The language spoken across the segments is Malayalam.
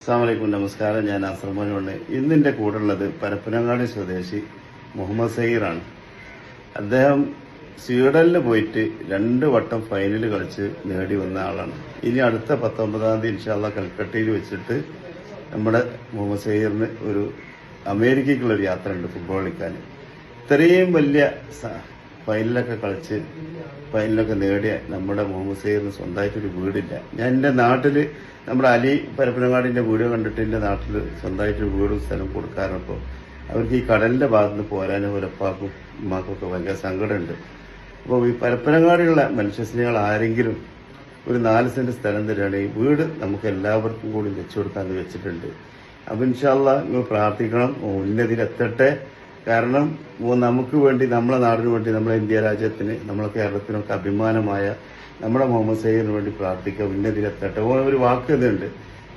അസ്സലാമലൈക്കും, നമസ്കാരം. ഞാൻ അസർമോനുണ്ട്. ഇന്നിൻ്റെ കൂടെയുള്ളത് പരപ്പനങ്ങാടി സ്വദേശി മുഹമ്മദ് സഹീറാണ്. അദ്ദേഹം സ്വീഡനിൽ പോയിട്ട് 2 വട്ടം ഫൈനൽ കളിച്ച് നേടി വന്ന ആളാണ്. ഇനി അടുത്ത 19-ാം തീയതി ഇൻഷാല്ലാ കൽക്കട്ടയിൽ വെച്ചിട്ട് നമ്മുടെ മുഹമ്മദ് സഹീറിന് ഒരു അമേരിക്കയ്ക്കുള്ളൊരു യാത്ര ഉണ്ട് ഫുട്ബോൾ കളിക്കാൻ. ഇത്രയും വലിയ ഫൈനലൊക്കെ കളിച്ച് ഫൈനലൊക്കെ നേടിയ നമ്മുടെ മുഹമ്മദ് സഹീറിന് സ്വന്തമായിട്ടൊരു വീടില്ല. ഞാൻ എൻ്റെ നാട്ടിൽ നമ്മുടെ അലി പരപ്പനങ്ങാടിൻ്റെ വീഡിയോ കണ്ടിട്ട് എൻ്റെ നാട്ടിൽ സ്വന്തമായിട്ടൊരു വീടും സ്ഥലം കൊടുക്കാറുള്ളപ്പോൾ അവർക്ക് ഈ കടലിൻ്റെ ഭാഗത്ത് പോരാനും ഉലപ്പാക്കും ഉമ്മാക്കൊക്കെ ഭയങ്കര സങ്കടമുണ്ട്. അപ്പോൾ ഈ പരപ്പനങ്ങാടിയുള്ള മനുഷ്യസ്നേഹികൾ ആരെങ്കിലും ഒരു 4 സെന്റ് സ്ഥലം തരികയാണെങ്കിൽ വീട് നമുക്ക് എല്ലാവർക്കും കൂടി വെച്ചു കൊടുക്കാമെന്ന് വെച്ചിട്ടുണ്ട്. അപ്പോൾ ഇൻഷാല്ലാ നിങ്ങൾ പ്രാർത്ഥിക്കണം, ഉന്നതിയിലെത്തട്ടെ. കാരണം നമുക്ക് വേണ്ടി, നമ്മളെ നാടിന് വേണ്ടി, നമ്മളെ ഇന്ത്യ രാജ്യത്തിന്, നമ്മളെ കേരളത്തിനൊക്കെ അഭിമാനമായ നമ്മുടെ മുഹമ്മദ് സഹീറിന് വേണ്ടി പ്രാർത്ഥിക്കുക, ഉന്നതിയിലെത്തട്ടെ. ഒരു വാക്ക് ഇതുണ്ട്,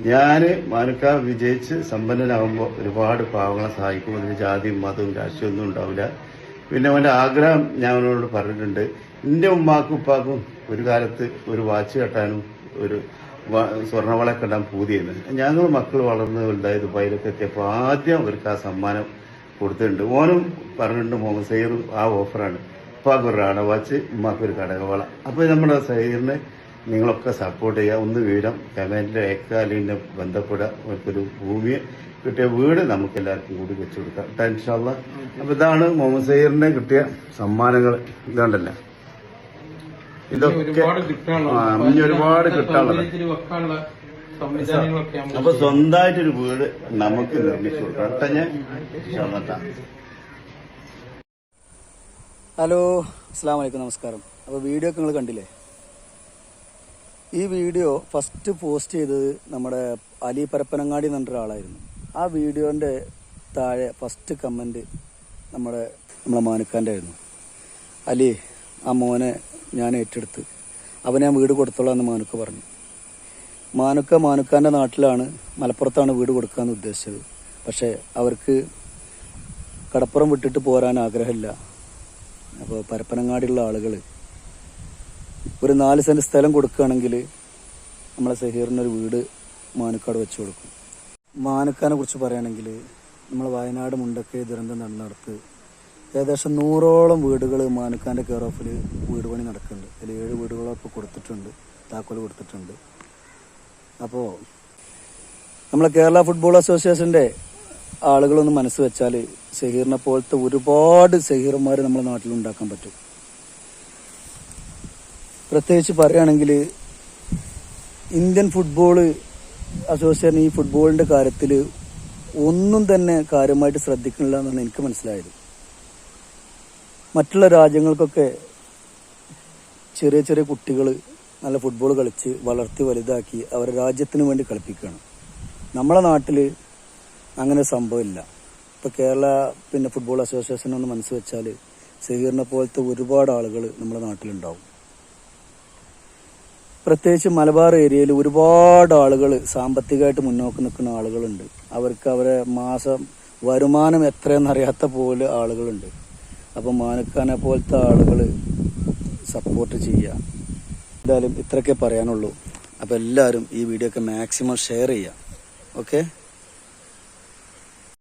ഞാൻ മാനുക്ക വിജയിച്ച് സമ്പന്നനാകുമ്പോൾ ഒരുപാട് പാവങ്ങളെ സഹായിക്കും. അതിന് ജാതിയും മതവും രാഷ്ട്രീയമൊന്നും ഉണ്ടാവില്ല. പിന്നെ അവൻ്റെ ആഗ്രഹം ഞാൻ അവനോട് പറഞ്ഞിട്ടുണ്ട്, എൻ്റെ ഉമ്മാക്കും ഉപ്പാക്കും ഒരു കാലത്ത് ഒരു വാച്ച് കെട്ടാനും ഒരു സ്വർണ്ണവള കെട്ടാൻ പൂതിയായിരുന്നു. ഞങ്ങൾ മക്കൾ വളർന്ന് വലുതായി ദുബായിലൊക്കെ എത്തിയപ്പോൾ ആദ്യം അവർക്ക് ആ സമ്മാനം കൊടുത്തിട്ടുണ്ട്. ഓനും പറഞ്ഞിട്ടുണ്ട് മുഹമ്മദ് സഹീർ ആ ഓഫറാണ്, ഉപ്പാക്ക് ഒരു റാണ വാച്ച്, ഉമ്മാക്കൊരു കടകവള. അപ്പോൾ നമ്മുടെ സഹീറിനെ നിങ്ങളൊക്കെ സപ്പോർട്ട് ചെയ്യുക. ഒന്ന് വിവരം കമൻറ്റിൽ അയക്കുക, അല്ലെങ്കിൽ ബന്ധപ്പെടുക. അവർക്കൊരു ഭൂമി കിട്ടിയ വീട് നമുക്ക് എല്ലാവർക്കും കൂടി വെച്ചു കൊടുക്കാം ഇൻഷാല്ലാ. അപ്പോൾ ഇതാണ് മുഹമ്മദ് സഹീറിനെ കിട്ടിയ സമ്മാനങ്ങൾ. ഇതാണ്ടല്ല, ഇതൊക്കെ ഇനി ഒരുപാട് കിട്ടാനുള്ളത്. അപ്പൊ സ്വന്തമായിട്ടൊരു വീട് നമുക്ക് നിർമ്മിച്ചു കൊടുക്കാം. ഹലോ, അസ്സലാമു അലൈക്കും, നമസ്കാരം. അപ്പോൾ വീഡിയോ ഒക്കെ നിങ്ങൾ കണ്ടില്ലേ? ഈ വീഡിയോ ഫസ്റ്റ് പോസ്റ്റ് ചെയ്തത് നമ്മുടെ അലി പരപ്പനങ്ങാടി എന്ന് പറഞ്ഞ ഒരാളായിരുന്നു. ആ വീഡിയോന്റെ താഴെ ഫസ്റ്റ് കമന്റ് നമ്മളെ മാനുക്കാൻ്റെ ആയിരുന്നു. അലി, ആ മോനെ ഞാൻ ഏറ്റെടുത്ത് അവനെ ഞാൻ വീട് കൊടുത്തോളാം എന്ന് മാനുക്ക പറഞ്ഞു. മാനുക്കാൻ്റെ നാട്ടിലാണ്, മലപ്പുറത്താണ് വീട് കൊടുക്കാമെന്ന് ഉദ്ദേശിച്ചത്. പക്ഷേ അവർക്ക് കടപ്പുറം വിട്ടിട്ട് പോരാൻ ആഗ്രഹമില്ല. അപ്പോൾ പരപ്പനങ്ങാടിയുള്ള ആളുകൾ ഒരു 4 സെന്റ് സ്ഥലം കൊടുക്കുകയാണെങ്കിൽ നമ്മളെ സഹീറിനൊരു വീട് മാനുക്കാട് വെച്ചു കൊടുക്കും. മാനുക്കാനെ കുറിച്ച് പറയുകയാണെങ്കിൽ നമ്മൾ വയനാട് മുണ്ടക്കൈ ദുരന്തം നടന്നിടത്ത് ഏകദേശം 100ഓളം വീടുകൾ മാനുക്കാൻ്റെ കെയർ ഓഫിൽ വീട് പണി നടക്കുന്നുണ്ട്. അതിൽ 7 വീടുകളൊക്കെ കൊടുത്തിട്ടുണ്ട്, താക്കോൽ കൊടുത്തിട്ടുണ്ട്. അപ്പോൾ നമ്മളെ കേരള ഫുട്ബോൾ അസോസിയേഷൻ്റെ ആളുകളൊന്ന് മനസ്സ് വെച്ചാൽ സഹീറിനെ പോലത്തെ ഒരുപാട് സഹീർമാർ നമ്മുടെ നാട്ടിലുണ്ടാക്കാൻ പറ്റും. പ്രത്യേകിച്ച് പറയുകയാണെങ്കിൽ ഇന്ത്യൻ ഫുട്ബോൾ അസോസിയേഷൻ ഈ ഫുട്ബോളിൻ്റെ കാര്യത്തിൽ ഒന്നും തന്നെ കാര്യമായിട്ട് ശ്രദ്ധിക്കുന്നില്ല എന്നാണ് എനിക്ക് മനസ്സിലായത്. മറ്റുള്ള രാജ്യങ്ങൾക്കൊക്കെ ചെറിയ ചെറിയ കുട്ടികൾ നല്ല ഫുട്ബോൾ കളിച്ച് വളർത്തി വലുതാക്കി അവരെ രാജ്യത്തിന് വേണ്ടി കളിപ്പിക്കുകയാണ്. നമ്മളെ നാട്ടിൽ അങ്ങനെ സംഭവമില്ല. ഇപ്പോൾ കേരള ഫുട്ബോൾ അസോസിയേഷൻ ഒന്ന് മനസ്സ് വെച്ചാൽ സഹീറിനെ പോലത്തെ ഒരുപാട് ആളുകൾ നമ്മുടെ നാട്ടിലുണ്ടാവും. പ്രത്യേകിച്ച് മലബാർ ഏരിയയിൽ ഒരുപാട് ആളുകൾ സാമ്പത്തികമായിട്ട് മുന്നോക്കം നിൽക്കുന്ന ആളുകളുണ്ട്. അവർക്ക് അവരെ മാസം വരുമാനം എത്രയെന്നറിയാത്ത പോലെ ആളുകളുണ്ട്. അപ്പം മാനുക്കാനെ പോലത്തെ ആളുകൾ സപ്പോർട്ട് ചെയ്യുക. എന്തായാലും ഇത്രയൊക്കെ പറയാനുള്ളൂ. അപ്പോൾ എല്ലാവരും ഈ വീഡിയോ ഒക്കെ മാക്സിമം ഷെയർ ചെയ്യുക. ഓക്കെ.